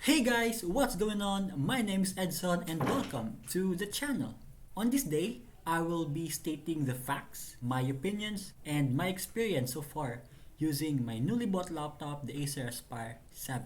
Hey guys, what's going on? My name is Edzon and welcome to the channel. On this day, I will be stating the facts, my opinions, and my experience so far using my newly bought laptop, the Acer Aspire 7.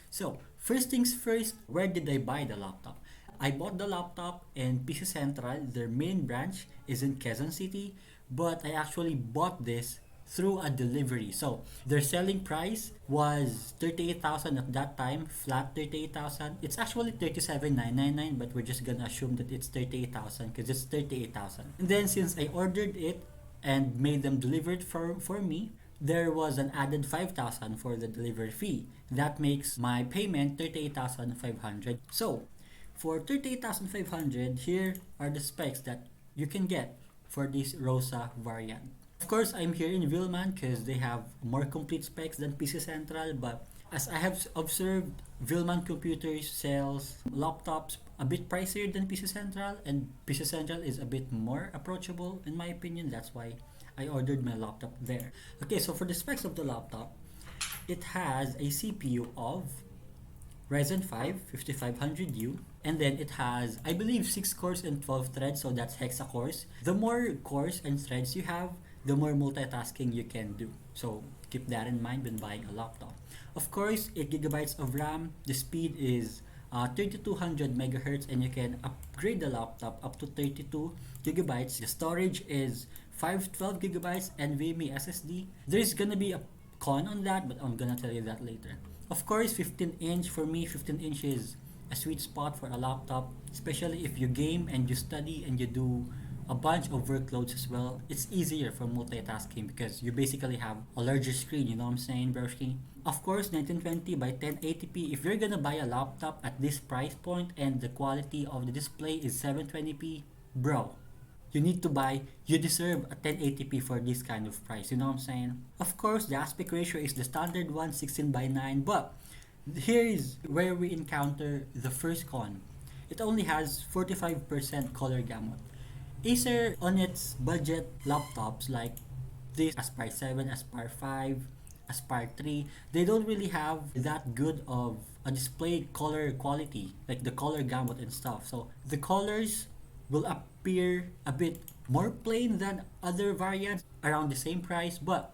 So, first things first, where did I buy the laptop? I bought the laptop in PC Central. Their main branch is in Quezon City, but I actually bought this through a delivery. So their selling price was 38,000 at that time, flat 38,000. It's actually 37,999, but we're just gonna assume that it's 38,000 because it's 38,000. And then since I ordered it and made them deliver it for me, there was an added 5,000 for the delivery fee. That makes my payment 38,500. So for 38,500, here are the specs that you can get for this Rosa variant. Of course, I'm here in Vilman because they have more complete specs than PC Central, but as I have observed, Vilman Computers sells laptops a bit pricier than PC Central, and PC Central is a bit more approachable in my opinion. That's why I ordered my laptop there. Okay, so for the specs of the laptop, it has a CPU of Ryzen 5 5500U, and then it has, I believe, 6 cores and 12 threads, so that's hexa cores. The more cores and threads you have, the more multitasking you can do. So keep that in mind when buying a laptop. Of course, 8 gigabytes of RAM. The speed is 3200 megahertz, and you can upgrade the laptop up to 32 gigabytes. The storage is 512 gigabytes NVMe SSD. There's gonna be a con on that, but I'm gonna tell you that later. Of course, 15-inch for me. 15-inch is a sweet spot for a laptop, especially if you game and you study and you do a bunch of workloads as well. It's easier for multitasking because you basically have a larger screen, you know what I'm saying, broski? Of course, 1920 by 1080p. If you're gonna buy a laptop at this price point and the quality of the display is 720p, bro, you deserve a 1080p for this kind of price, you know what I'm saying? Of course, the aspect ratio is the standard one, 16 by 9, but here is where we encounter the first con. It only has 45% color gamut. Acer on its budget laptops like this Aspire 7, Aspire 5, Aspire 3, they don't really have that good of a display color quality, like the color gamut and stuff. So the colors will appear a bit more plain than other variants around the same price, but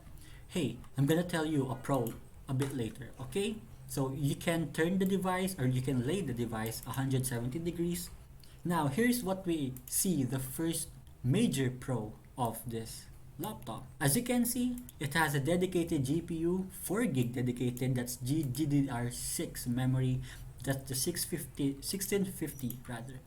hey, I'm gonna tell you a pro a bit later, okay? So you can turn the device or you can lay the device 170 degrees. Now here's what we see, the first major pro of this laptop. As you can see, it has a dedicated GPU, 4 gig dedicated, that's GDDR6 memory, that's the 1650 rather.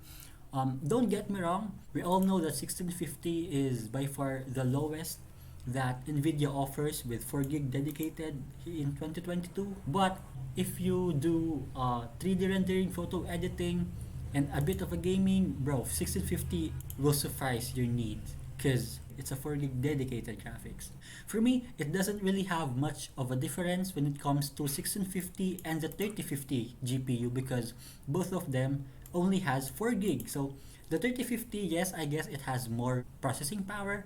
Don't get me wrong, we all know that 1650 is by far the lowest that Nvidia offers with 4 gig dedicated in 2022, but if you do 3D rendering, photo editing, and a bit of a gaming, bro, 1650 will suffice your needs because it's a 4 gig dedicated graphics. For me, it doesn't really have much of a difference when it comes to 1650 and the 3050 GPU because both of them only has 4 gig. So the 3050, yes, I guess it has more processing power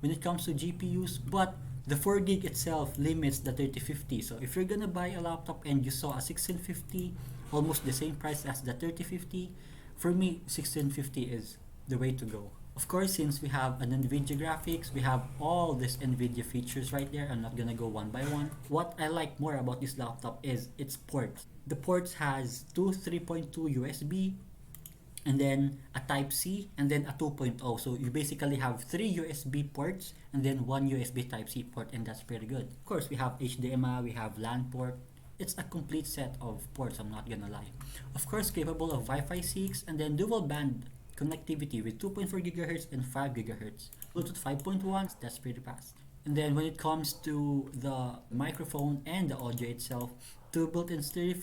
when it comes to GPUs, but the 4 gig itself limits the 3050. So if you're gonna buy a laptop and you saw a 1650 almost the same price as the 3050, for me 1650 is the way to go. Of course, since we have an Nvidia graphics, we have all these Nvidia features right there. I'm not gonna go one by one. What I like more about this laptop is its ports. The ports has two 3.2 USB, and then a type C, and then a 2.0. So you basically have 3 USB ports and then 1 USB type C port, and that's pretty good. Of course, we have HDMI, we have LAN port. It's a complete set of ports, I'm not gonna lie. Of course, capable of Wi-Fi 6 and then dual band connectivity with 2.4 GHz and 5 GHz. Bluetooth 5.1, that's pretty fast. And then when it comes to the microphone and the audio itself, 2 built-in stereo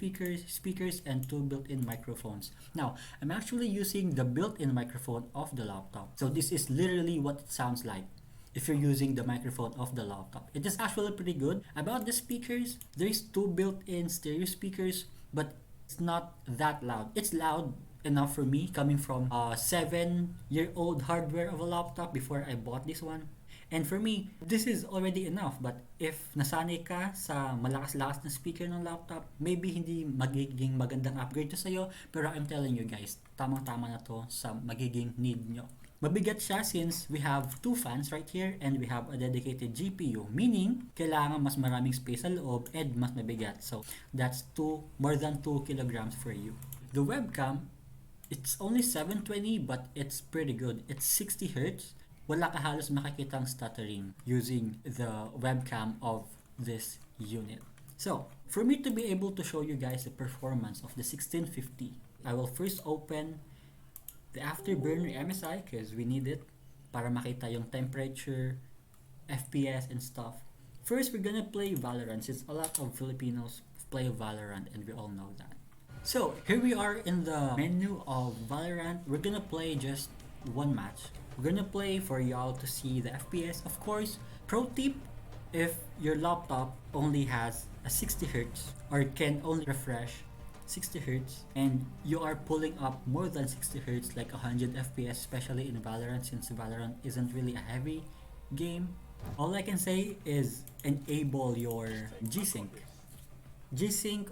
speakers and 2 built-in microphones. Now, I'm actually using the built-in microphone of the laptop. So this is literally what it sounds like if you're using the microphone of the laptop. It is actually pretty good. About the speakers, there's 2 built-in stereo speakers, but it's not that loud. It's loud enough for me coming from a 7-year-old hardware of a laptop before I bought this one. And for me, this is already enough. But if nasanay ka sa malakas-lakas na speaker ng laptop, maybe hindi magiging magandang upgrade to sa'yo. Pero I'm telling you guys, tamang-tama na to sa magiging need nyo. Mabigat siya since we have two fans right here and we have a dedicated GPU. Meaning, kailangan mas maraming space sa loob and mas mabigat. So, that's more than 2 kilograms for you. The webcam, it's only 720 but it's pretty good. It's 60 Hz. Wala ka halos makikitang stuttering using the webcam of this unit. So, for me to be able to show you guys the performance of the 1650, I will first open the Afterburner MSI because we need it para makita yung temperature, FPS, and stuff. First, we're gonna play Valorant since a lot of Filipinos play Valorant and we all know that. So, here we are in the menu of Valorant. We're gonna play just one match. We're gonna play for y'all to see the FPS. Of course, pro tip, if your laptop only has a 60 Hz or can only refresh 60 Hz and you are pulling up more than 60 Hz like 100 FPS, especially in Valorant since Valorant isn't really a heavy game, all I can say is enable your G-Sync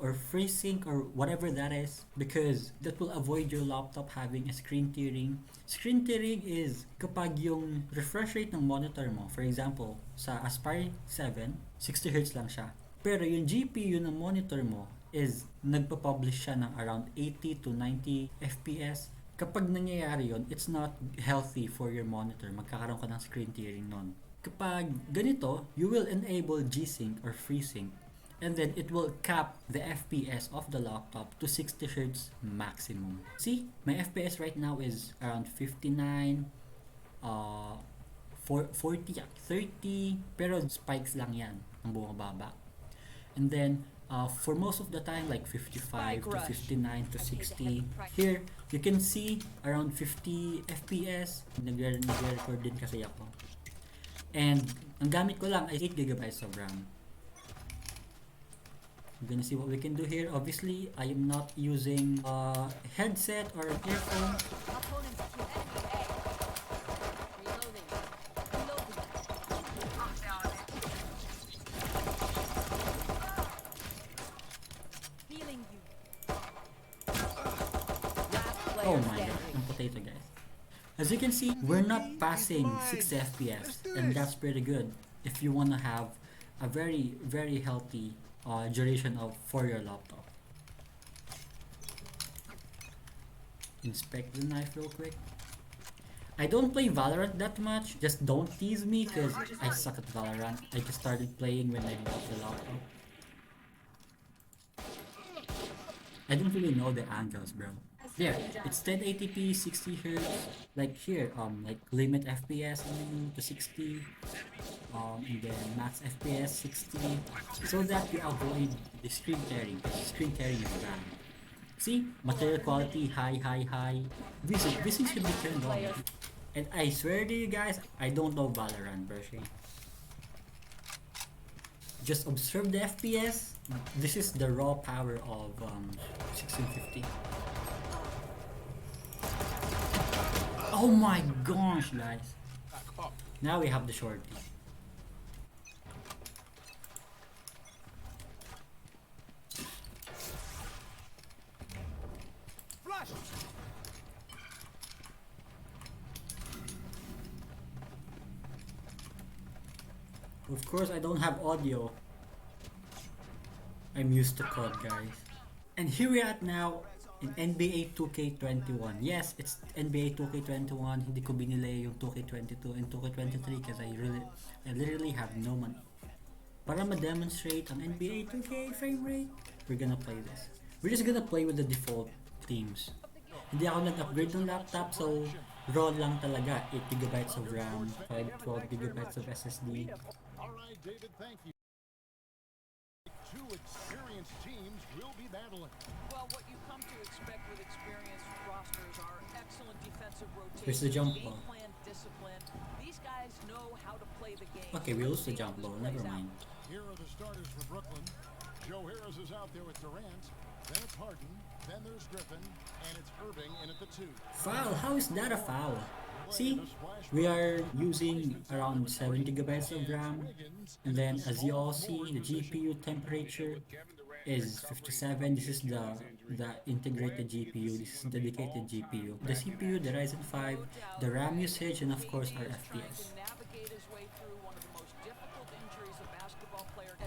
or FreeSync or whatever that is, because that will avoid your laptop having a screen tearing. Screen tearing is kapag yung refresh rate ng monitor mo, for example, sa Aspire 7, 60 Hz lang siya. Pero yung GPU ng monitor mo is nagpa-publish siya ng around 80 to 90 FPS. Kapag nangyayari yon, it's not healthy for your monitor. Magkakaroon ka ng screen tearing nun. Kapag ganito, you will enable G-Sync or FreeSync and then it will cap the FPS of the laptop to 60 Hz maximum. See, my FPS right now is around 59, 40, 30, pero spikes lang yan ang bumababa. And then, for most of the time, like 55 to 59 to 60. Here, you can see around 50 FPS. Nagre-record din kasi ako. And, ang gamit ko lang ay 8GB of RAM. We're gonna see what we can do here. Obviously, I am not using a headset or an earphone. Oh my god, ang potato guys. As you can see, we're not passing 60 FPS and that's pretty good if you wanna have a very, very healthy duration for your laptop. Inspect the knife real quick. I don't play Valorant that much, just don't tease me because I suck at Valorant. I just started playing when I bought the laptop. I don't really know the angles, bro. There, it's 1080p, 60 Hz. Like here, like limit FPS to 60, and then max FPS 60, so that you avoid the screen tearing. Screen tearing is bad. See, material quality high. Vising should be turned on. And I swear to you guys, I don't know Valorant version. Just observe the FPS. This is the raw power of 1650. Oh my gosh, guys. Now we have the shorty. Flash. Of course, I don't have audio. I'm used to COD, guys. And here we are at now in NBA 2K21. Yes, it's NBA 2K21. Hindi ko binili yung 2K22 and 2K23 because I literally have no money. Para ma-demonstrate ang NBA 2K frame rate, we're gonna play this. We're just gonna play with the default teams. Hindi ako nag-upgrade ng laptop, so raw lang talaga. 8GB of RAM, 12GB of SSD. Alright, David, thank you. Two experienced teams will be battling. Well, what you come to expect with experienced rosters are excellent defensive rotation, Here's the jump ball. game plan, discipline. These guys know how to play the game. Okay, we lose the jump ball, never mind. Here are the starters for Brooklyn. Joe Harris is out there with Durant. Then it's Harden. Then there's Griffin. And it's Irving in at the 2. Foul? How is that a foul? See, we are using around 7 gigabytes of RAM, and then as you all see, the GPU temperature is 57. This is the integrated GPU. This is dedicated GPU. The CPU, the Ryzen 5, the RAM usage, and of course our FPS.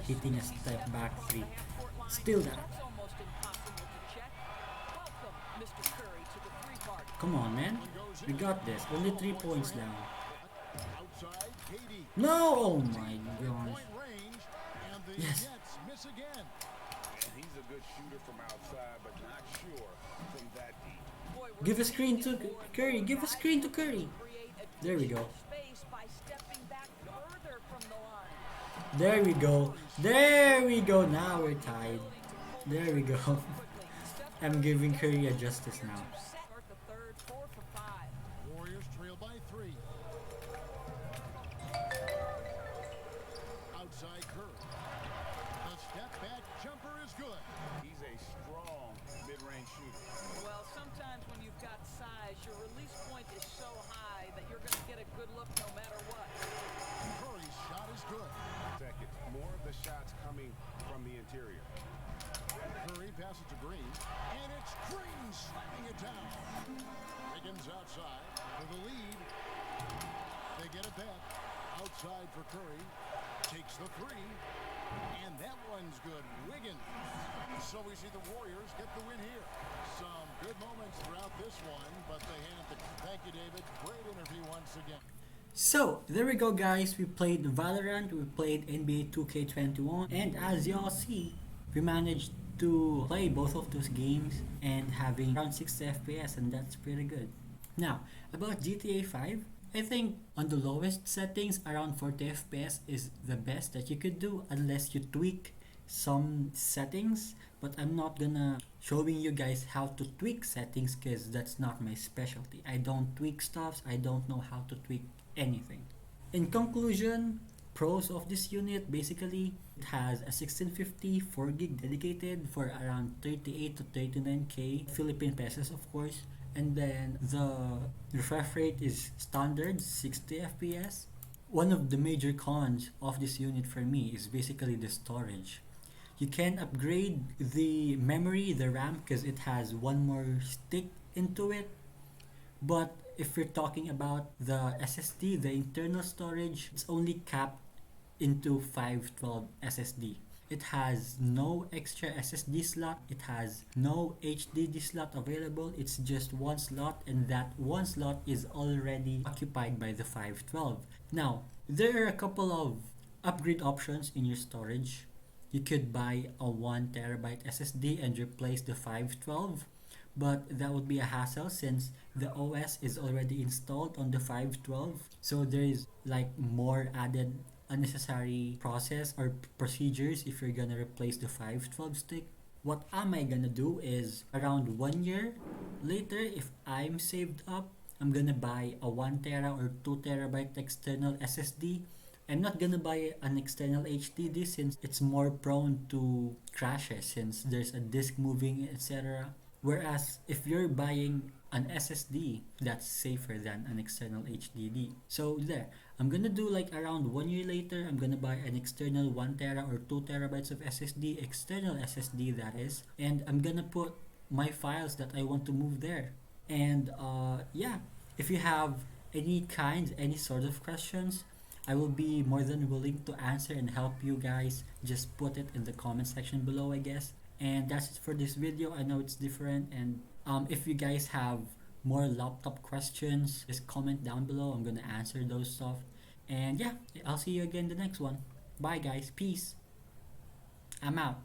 Hitting a step back 3. Still that. Come on, man. We got this. Only 3 points down. No! Oh my gosh. Yes. He's a good shooter from outside, but not sure from that deep. Give a screen to Curry. Give a screen to Curry. There we go. There we go. There we go. Now we're tied. There we go. I'm giving Curry a justice now. Warriors trail by 3. Outside Curry. The step back jumper is good. He's a strong mid-range shooter. Well, sometimes when you've got size, your release point is so high that you're going to get a good look no matter what. Curry's shot is good. Second, more of the shots coming from the interior. Curry passes to Green, and it's Green slamming it down. Wiggins outside for the lead. They get a bet. Outside for Curry. Takes the 3. And that one's good. Wiggins. So we see the Warriors get the win here. Some good moments throughout this one, but they hand the... Thank you, David. Great interview once again. So, there we go guys. We played Valorant, we played NBA 2K21, and as y'all see, we managed to play both of those games and having around 60 FPS, and that's pretty good. Now, about GTA 5, I think on the lowest settings, around 40 FPS is the best that you could do unless you tweak some settings, but I'm not gonna showing you guys how to tweak settings because that's not my specialty. I don't tweak stuffs, I don't know how to tweak anything. In conclusion, pros of this unit, basically it has a 1650 4GB dedicated for around 38 to 39k Philippine pesos, of course, and then the refresh rate is standard 60 fps. One of the major cons of this unit for me is basically the storage. You can upgrade the memory, the RAM, because it has one more stick into it, but if we're talking about the SSD, the internal storage, it's only capped into 512 SSD. It has no extra SSD slot, it has no HDD slot available, it's just one slot, and that one slot is already occupied by the 512. Now, there are a couple of upgrade options in your storage. You could buy a 1TB SSD and replace the 512, but that would be a hassle since the OS is already installed on the 512, so there is like more added unnecessary process or procedures if you're gonna replace the 512 stick. What am I gonna do is around 1 year later, if I'm saved up, I'm gonna buy a 1TB or 2TB external SSD. I'm not gonna buy an external HDD since it's more prone to crashes since there's a disk moving, etc. Whereas if you're buying an SSD, that's safer than an external HDD. So there, I'm gonna do like around 1 year later, I'm gonna buy an external 1TB or 2TB of SSD, external SSD that is, and I'm gonna put my files that I want to move there. And yeah, if you have any sort of questions, I will be more than willing to answer and help you guys. Just put it in the comment section below, I guess. And that's it for this video. I know it's different, and if you guys have more laptop questions, just comment down below. I'm gonna answer those stuff. And yeah, I'll see you again in the next one. Bye guys, peace. I'm out.